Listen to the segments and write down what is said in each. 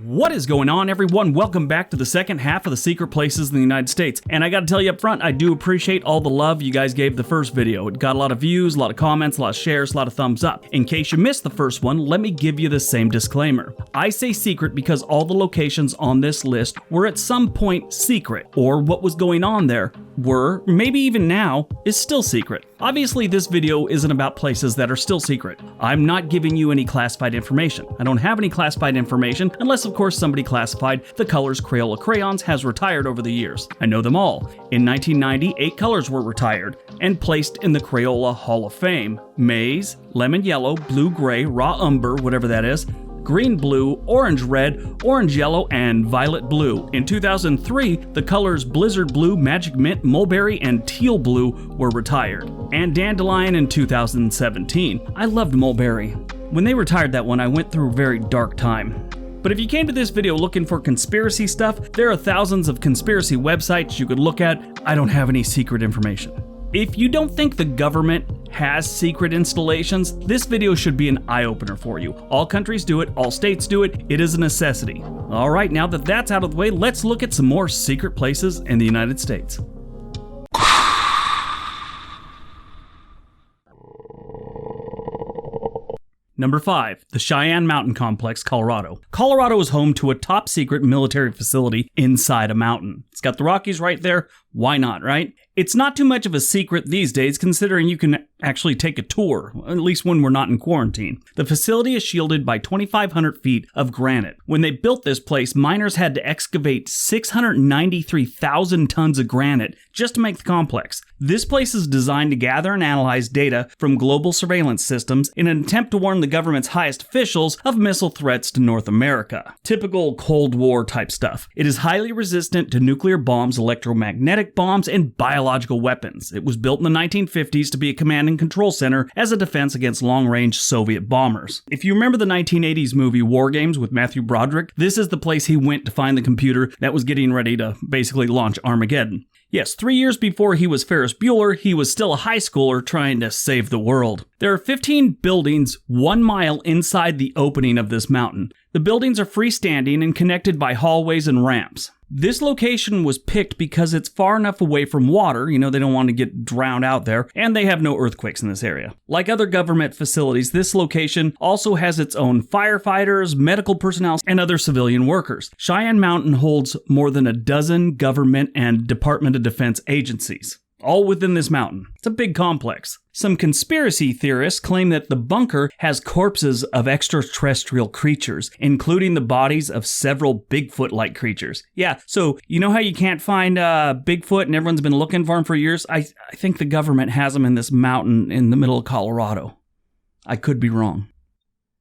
What is going on, everyone? Welcome back to the second half of the secret places in the United States. And I gotta tell you up front, I do appreciate all the love you guys gave the first video. It got a lot of views, a lot of comments, a lot of shares, a lot of thumbs up. In case you missed the first one, let me give you the same disclaimer. I say secret because all the locations on this list were at some point secret, or what was going on there were, maybe even now, is still secret. Obviously, this video isn't about places that are still secret. I'm not giving you any classified information. I don't have any classified information, unless of course somebody classified the colors Crayola crayons has retired over the years. I know them all. In 1990, 8 colors were retired and placed in the Crayola Hall of Fame. Maize, lemon yellow, blue gray, raw umber, whatever that is, green blue, orange red, orange yellow, and violet blue. In 2003, the colors blizzard blue, magic mint, mulberry, and teal blue were retired. And dandelion in 2017. I loved mulberry. When they retired that one, I went through a very dark time. But if you came to this video looking for conspiracy stuff, there are thousands of conspiracy websites you could look at. I don't have any secret information. If you don't think the government has secret installations, this video should be an eye-opener for you. All countries do it, all states do it, it is a necessity. Alright, now that that's out of the way, let's look at some more secret places in the United States. Number 5, the Cheyenne Mountain Complex, Colorado. Colorado is home to a top secret military facility inside a mountain. It's got the Rockies right there. Why not, right? It's not too much of a secret these days, considering you can actually take a tour, at least when we're not in quarantine. The facility is shielded by 2,500 feet of granite. When they built this place, miners had to excavate 693,000 tons of granite just to make the complex. This place is designed to gather and analyze data from global surveillance systems in an attempt to warn the government's highest officials of missile threats to North America. Typical Cold War type stuff. It is highly resistant to nuclear bombs, electromagnetic bombs, and biological weapons. It was built in the 1950s to be a command and control center as a defense against long-range Soviet bombers. If you remember the 1980s movie War Games with Matthew Broderick, this is the place he went to find the computer that was getting ready to basically launch Armageddon. Yes, 3 years before he was Ferris Bueller, he was still a high schooler trying to save the world. There are 15 buildings 1 mile inside the opening of this mountain. The buildings are freestanding and connected by hallways and ramps. This location was picked because it's far enough away from water, they don't want to get drowned out there, and they have no earthquakes in this area. Like other government facilities, this location also has its own firefighters, medical personnel, and other civilian workers. Cheyenne Mountain holds more than a dozen government and Department of Defense agencies, all within this mountain. It's a big complex. Some conspiracy theorists claim that the bunker has corpses of extraterrestrial creatures, including the bodies of several Bigfoot-like creatures. Yeah, so you know how you can't find Bigfoot and everyone's been looking for him for years? I think the government has them in this mountain in the middle of Colorado. I could be wrong.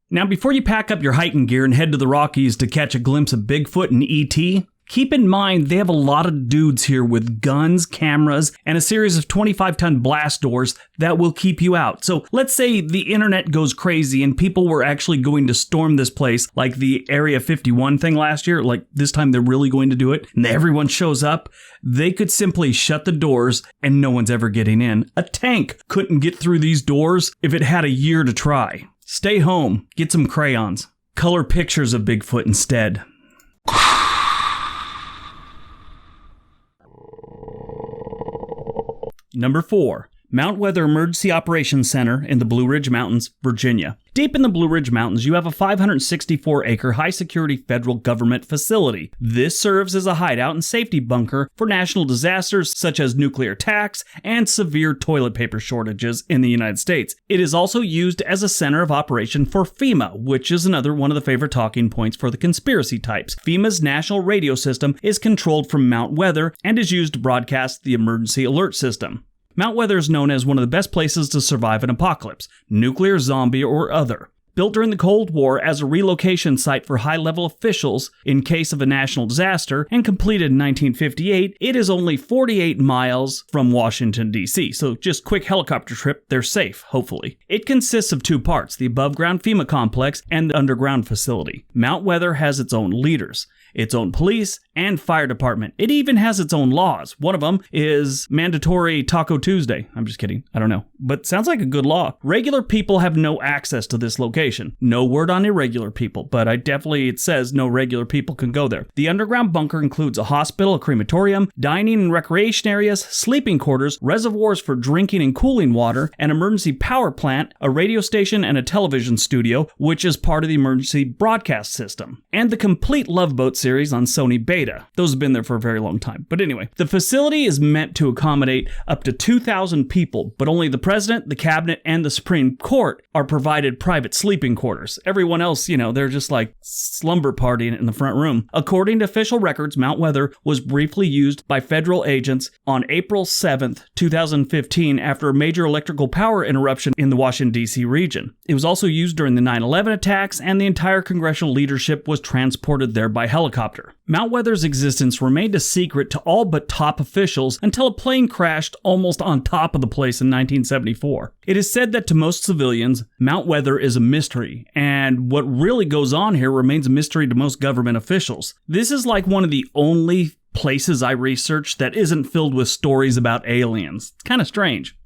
Now, before you pack up your hiking gear and head to the Rockies to catch a glimpse of Bigfoot and E.T., keep in mind, they have a lot of dudes here with guns, cameras, and a series of 25-ton blast doors that will keep you out. So let's say the internet goes crazy and people were actually going to storm this place like the Area 51 thing last year, like this time they're really going to do it, and everyone shows up. They could simply shut the doors and no one's ever getting in. A tank couldn't get through these doors if it had a year to try. Stay home, get some crayons, color pictures of Bigfoot instead. Number 4, Mount Weather Emergency Operations Center in the Blue Ridge Mountains, Virginia. Deep in the Blue Ridge Mountains, you have a 564-acre high-security federal government facility. This serves as a hideout and safety bunker for national disasters such as nuclear attacks and severe toilet paper shortages in the United States. It is also used as a center of operation for FEMA, which is another one of the favorite talking points for the conspiracy types. FEMA's national radio system is controlled from Mount Weather and is used to broadcast the emergency alert system. Mount Weather is known as one of the best places to survive an apocalypse, nuclear, zombie, or other. Built during the Cold War as a relocation site for high-level officials in case of a national disaster and completed in 1958, it is only 48 miles from Washington, D.C., so just quick helicopter trip, they're safe, hopefully. It consists of 2 parts, the above-ground FEMA complex and the underground facility. Mount Weather has its own leaders, its own police and fire department. It even has its own laws. One of them is mandatory Taco Tuesday. I'm just kidding. I don't know. But sounds like a good law. Regular people have no access to this location. location. No word on irregular people, but it says no regular people can go there. The underground bunker includes a hospital, a crematorium, dining and recreation areas, sleeping quarters, reservoirs for drinking and cooling water, an emergency power plant, a radio station, and a television studio, which is part of the emergency broadcast system, and the complete Love Boat series on Sony Beta. Those have been there for a very long time. But anyway, the facility is meant to accommodate up to 2,000 people, but only the president, the cabinet, and the Supreme Court are provided private sleeping quarters. Everyone else, they're just like slumber partying in the front room. According to official records, Mount Weather was briefly used by federal agents on April 7th, 2015, after a major electrical power interruption in the Washington, D.C. region. It was also used during the 9/11 attacks, and the entire congressional leadership was transported there by helicopter. Mount Weather's existence remained a secret to all but top officials until a plane crashed almost on top of the place in 1974. It is said that to most civilians, Mount Weather is a mystery, and what really goes on here remains a mystery to most government officials. This is like one of the only places I researched that isn't filled with stories about aliens. It's kind of strange.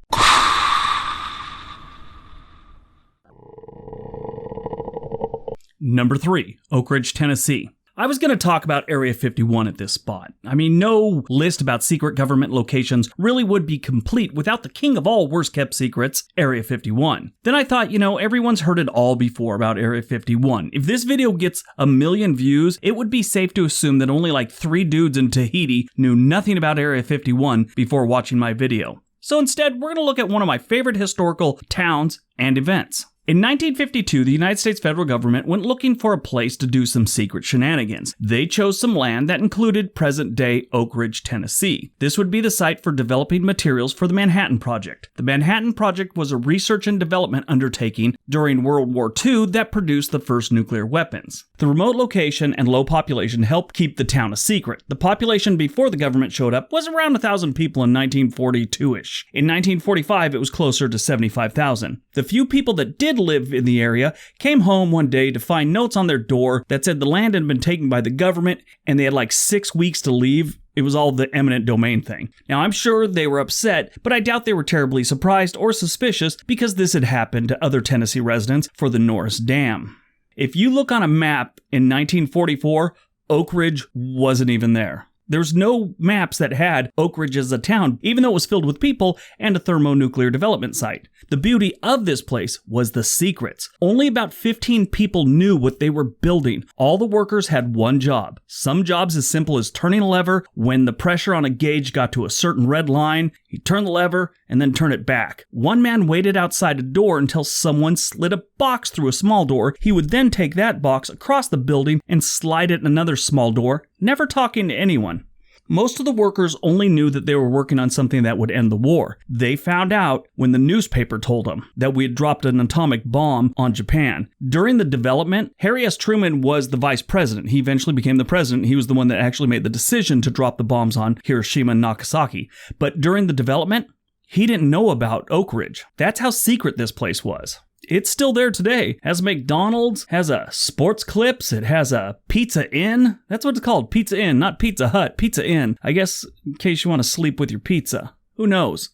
Number 3, Oak Ridge, Tennessee. I was going to talk about Area 51 at this spot. No list about secret government locations really would be complete without the king of all worst-kept secrets, Area 51. Then I thought, everyone's heard it all before about Area 51. If this video gets 1 million views, it would be safe to assume that only like 3 dudes in Tahiti knew nothing about Area 51 before watching my video. So instead, we're going to look at one of my favorite historical towns and events. In 1952, the United States federal government went looking for a place to do some secret shenanigans. They chose some land that included present-day Oak Ridge, Tennessee. This would be the site for developing materials for the Manhattan Project. The Manhattan Project was a research and development undertaking during World War II that produced the first nuclear weapons. The remote location and low population helped keep the town a secret. The population before the government showed up was around 1,000 people in 1942-ish. In 1945, it was closer to 75,000. The few people that did live in the area came home one day to find notes on their door that said the land had been taken by the government and they had like 6 weeks to leave. It was all the eminent domain thing. Now, I'm sure they were upset, but I doubt they were terribly surprised or suspicious because this had happened to other Tennessee residents for the Norris Dam. If you look on a map in 1944, Oak Ridge wasn't even there. There's no maps that had Oak Ridge as a town, even though it was filled with people and a thermonuclear development site. The beauty of this place was the secrets. Only about 15 people knew what they were building. All the workers had one job. Some jobs as simple as turning a lever. When the pressure on a gauge got to a certain red line, he'd turn the lever and then turn it back. One man waited outside a door until someone slid a box through a small door. He would then take that box across the building and slide it in another small door, never talking to anyone. Most of the workers only knew that they were working on something that would end the war. They found out when the newspaper told them that we had dropped an atomic bomb on Japan. During the development, Harry S. Truman was the vice president. He eventually became the president. He was the one that actually made the decision to drop the bombs on Hiroshima and Nagasaki. But during the development, he didn't know about Oak Ridge. That's how secret this place was. It's still there today. Has McDonald's, has a Sports Clips, it has a Pizza Inn. That's what it's called, Pizza Inn, not Pizza Hut, Pizza Inn. I guess in case you want to sleep with your pizza. Who knows?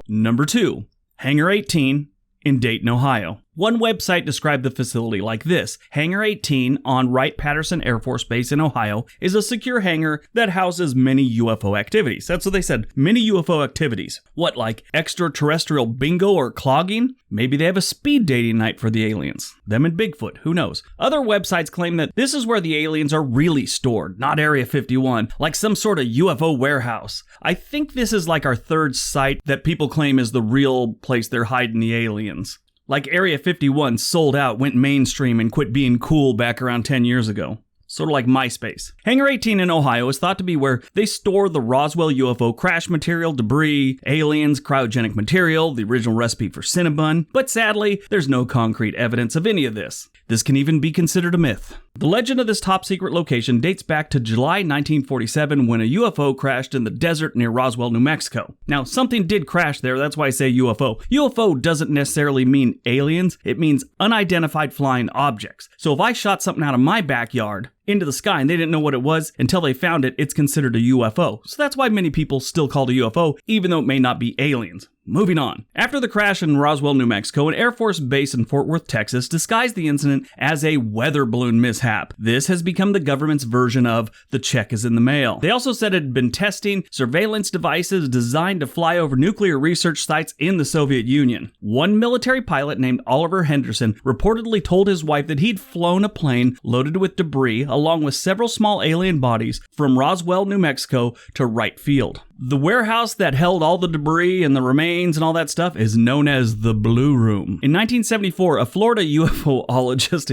Number 2, Hangar 18 in Dayton, Ohio. One website described the facility like this: Hangar 18 on Wright-Patterson Air Force Base in Ohio is a secure hangar that houses many UFO activities. That's what they said, many UFO activities. What, like extraterrestrial bingo or clogging? Maybe they have a speed dating night for the aliens. Them and Bigfoot, who knows? Other websites claim that this is where the aliens are really stored, not Area 51, like some sort of UFO warehouse. I think this is like our third site that people claim is the real place they're hiding the aliens. Like Area 51 sold out, went mainstream, and quit being cool back around 10 years ago. Sort of like MySpace. Hangar 18 in Ohio is thought to be where they store the Roswell UFO crash material, debris, aliens, cryogenic material, the original recipe for Cinnabon, but sadly, there's no concrete evidence of any of this. this can even be considered a myth. The legend of this top-secret location dates back to July 1947 when a UFO crashed in the desert near Roswell, New Mexico. Now, something did crash there, that's why I say UFO. UFO doesn't necessarily mean aliens, it means unidentified flying objects. So if I shot something out of my backyard into the sky and they didn't know what it was until they found it, it's considered a UFO. So that's why many people still call it a UFO, even though it may not be aliens. Moving on. After the crash in Roswell, New Mexico, an Air Force base in Fort Worth, Texas disguised the incident as a weather balloon mishap. This has become the government's version of the check is in the mail. They also said it had been testing surveillance devices designed to fly over nuclear research sites in the Soviet Union. One military pilot named Oliver Henderson reportedly told his wife that he'd flown a plane loaded with debris along with several small alien bodies from Roswell, New Mexico to Wright Field. The warehouse that held all the debris and the remains and all that stuff is known as the Blue Room. In 1974, a Florida UFOologist,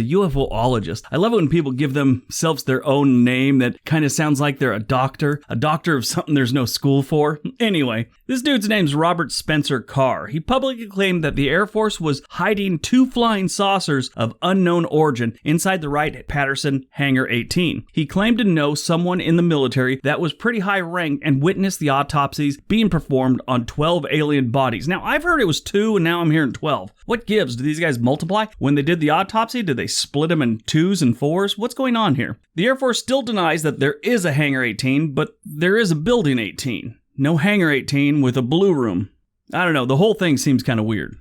I love it when people give themselves their own name that kind of sounds like they're a doctor of something there's no school for. Anyway, this dude's name's Robert Spencer Carr. He publicly claimed that the Air Force was hiding 2 flying saucers of unknown origin inside the Wright-Patterson Hangar 18. He claimed to know someone in the military that was pretty high ranked and witnessed the autopsies being performed on 12 alien bodies. Now, I've heard it was 2 and now I'm hearing 12. What gives? Do these guys multiply? When they did the autopsy, did they split them in 2s and 4s? What's going on here? The Air Force still denies that there is a Hangar 18, but there is a Building 18. No Hangar 18 with a Blue Room. I don't know, the whole thing seems kind of weird.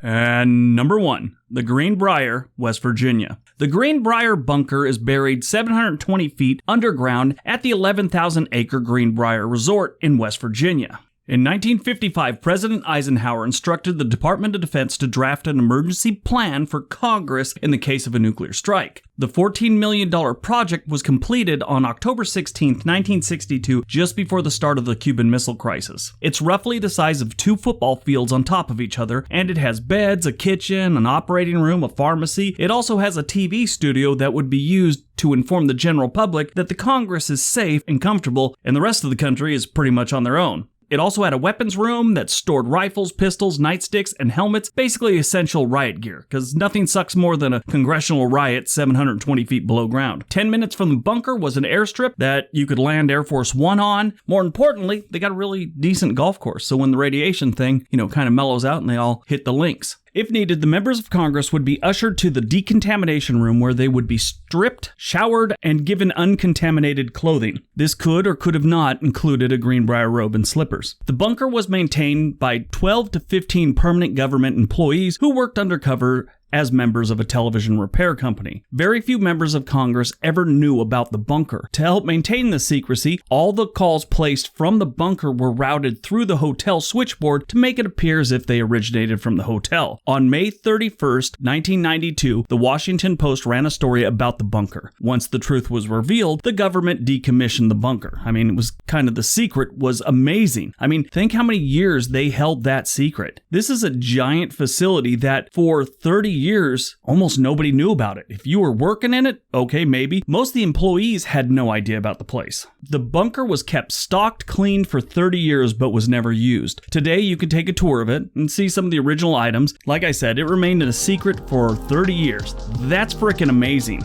And number 1, the Greenbrier, West Virginia. The Greenbrier bunker is buried 720 feet underground at the 11,000-acre Greenbrier Resort in West Virginia. In 1955, President Eisenhower instructed the Department of Defense to draft an emergency plan for Congress in the case of a nuclear strike. The $14 million project was completed on October 16, 1962, just before the start of the Cuban Missile Crisis. It's roughly the size of 2 football fields on top of each other, and it has beds, a kitchen, an operating room, a pharmacy. It also has a TV studio that would be used to inform the general public that the Congress is safe and comfortable, and the rest of the country is pretty much on their own. It also had a weapons room that stored rifles, pistols, nightsticks, and helmets, basically essential riot gear, because nothing sucks more than a congressional riot 720 feet below ground. 10 minutes from the bunker was an airstrip that you could land Air Force One on. More importantly, they got a really decent golf course, so when the radiation thing, kind of mellows out and they all hit the links. If needed, the members of Congress would be ushered to the decontamination room where they would be stripped, showered, and given uncontaminated clothing. This could or could have not included a Greenbrier robe and slippers. The bunker was maintained by 12 to 15 permanent government employees who worked undercover as members of a television repair company. Very few members of Congress ever knew about the bunker. To help maintain the secrecy, all the calls placed from the bunker were routed through the hotel switchboard to make it appear as if they originated from the hotel. On May 31st, 1992, the Washington Post ran a story about the bunker. Once the truth was revealed, the government decommissioned the bunker. It was kind of the secret was amazing. Think how many years they held that secret. This is a giant facility that for 30 years, almost nobody knew about it. If you were working in it, okay, maybe. Most of the employees had no idea about the place. The bunker was kept stocked, cleaned for 30 years, but was never used. Today, you can take a tour of it and see some of the original items. Like I said, it remained a secret for 30 years. That's freaking amazing.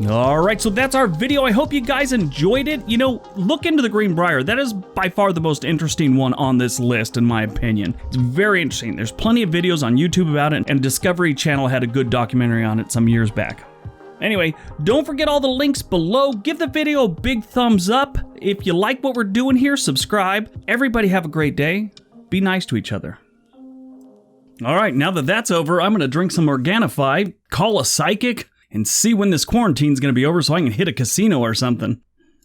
Alright, so that's our video. I hope you guys enjoyed it. Look into the Greenbrier. That is by far the most interesting one on this list, in my opinion. It's very interesting. There's plenty of videos on YouTube about it, and Discovery Channel had a good documentary on it some years back. Anyway, don't forget all the links below. Give the video a big thumbs up. If you like what we're doing here, subscribe. Everybody have a great day. Be nice to each other. Alright, now that that's over, I'm going to drink some Organifi, call a psychic, and see when this quarantine's gonna be over so I can hit a casino or something.